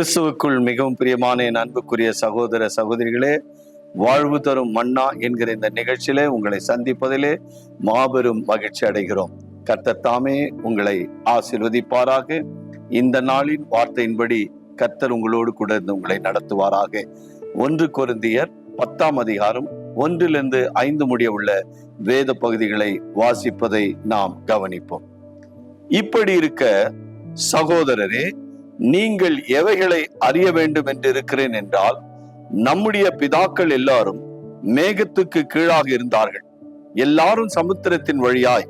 கிறிஸ்துவுக்குள் மிகவும் பிரியமான என் அன்புக்குரிய சகோதர சகோதரிகளே, வாழ்வு தரும் மன்னா என்கிற இந்த நிகழ்ச்சியிலே உங்களை சந்திப்பதிலே மாபெரும் மகிழ்ச்சி அடைகிறோம். கர்த்தர் தாமே உங்களை ஆசீர்வதிப்பாராக. இந்த நாளின் வார்த்தையின்படி கர்த்தர் உங்களோடு கூட இருந்து உங்களை நடத்துவாராக. 1 கொரிந்தியர் 10ஆம் அதிகாரம் 1-5 முடிய உள்ள வேத பகுதிகளை வாசிப்பதை நாம் கவனிப்போம். இப்படி இருக்க சகோதரரே, நீங்கள் எவைகளை அறிய வேண்டும் என்று இருக்கிறேன் என்றால், நம்முடைய பிதாக்கள் எல்லாரும் மேகத்துக்கு கீழாக இருந்தார்கள். எல்லாரும் சமுத்திரத்தின் வழியாய்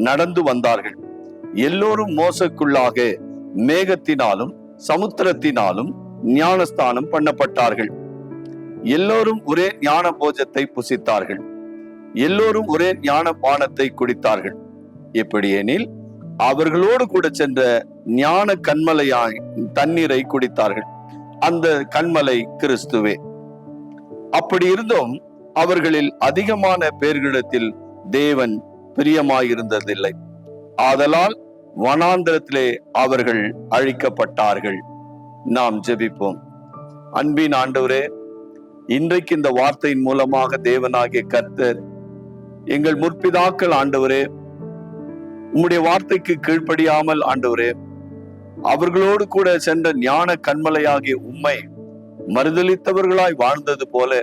நடந்து வந்தார்கள். எல்லோரும் மோசக்குள்ளாக மேகத்தினாலும் சமுத்திரத்தினாலும் ஞானஸ்தானம் பண்ணப்பட்டார்கள். எல்லோரும் ஒரே ஞான போஜத்தை புசித்தார்கள். எல்லோரும் ஒரே ஞான பானத்தை குடித்தார்கள். எப்படியெனில் அவர்களோடு கூட சென்ற ஞான கண்மலையாய் தண்ணீரை குடித்தார்கள். அந்த கண்மலை கிறிஸ்துவே. அப்படி இருந்தும் அவர்களில் அதிகமான பேர்களிடத்தில் தேவன் பிரியமாயிருந்ததில்லை. ஆதலால் வனாந்திரத்திலே அவர்கள் அழிக்கப்பட்டார்கள். நாம் ஜெபிப்போம். அன்பின் ஆண்டவரே, இன்றைக்கு இந்த வார்த்தையின் மூலமாக தேவனாகிய கர்த்தர் எங்கள் முற்பிதாக்கள் ஆண்டவரே உம்முடைய வார்த்தைக்கு கீழ்ப்படியாமல் ஆண்டவரே அவர்களோடு கூட சென்ற ஞான கண்மலையாகிய உம்மை மறுதலித்தவர்களாய் வாழ்ந்தது போல,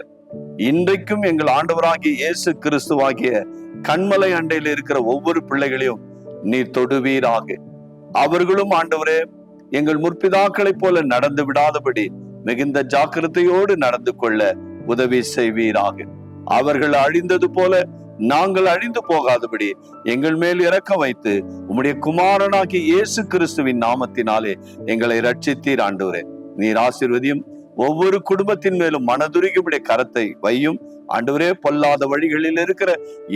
இன்றைக்கும் எங்கள் ஆண்டவராகிய இயேசு கிறிஸ்துவாகிய கண்மலை அண்டையில் இருக்கிற ஒவ்வொரு பிள்ளைகளையும் நீர் தொடுவீராக. அவர்களும் ஆண்டவரே எங்கள் முற்பிதாக்களைப் போல நடந்து விடாதபடி மிகுந்த ஜாக்கிரதையோடு நடந்து கொள்ள உதவி செய்வீராக. அவர்கள் அழிந்தது போல நாங்கள் அழிந்து போகாதபடி எங்கள் மேல் இரக்கம் வைத்து உம்முடைய குமாரனாகிய இயேசு கிறிஸ்துவின் நாமத்தினாலே எங்களை ரட்சித்தீர் ஆண்டவரே. நீர் ஆசீர்வதியும். ஒவ்வொரு குடும்பத்தின் மேலும் மனதுருகி உம்முடைய கரத்தை வையும் ஆண்டவரே. பொல்லாத வழிகளில் இருக்கிற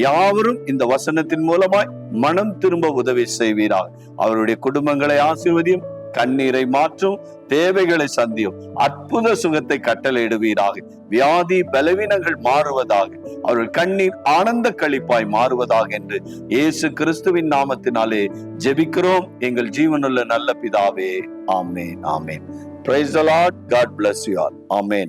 யாவரும் இந்த வசனத்தின் மூலமாய் மனம் திரும்ப உதவி செய்வீராக. அவருடைய குடும்பங்களை ஆசீர்வதியும். கண்ணீரை மாற்றும், தேவைகளை சந்தியும், அற்புத சுகத்தை கட்டளையிடுவீராக. வியாதி பலவீனங்கள் மாறுவதாக, அவர்கள் கண்ணீர் ஆனந்த களிப்பாய் மாறுவதாக என்று இயேசு கிறிஸ்துவின் நாமத்தினாலே ஜெபிக்கிறோம் எங்கள் ஜீவனுள்ள நல்ல பிதாவே. ஆமென், ஆமென். Praise the Lord. God bless you all. Amen.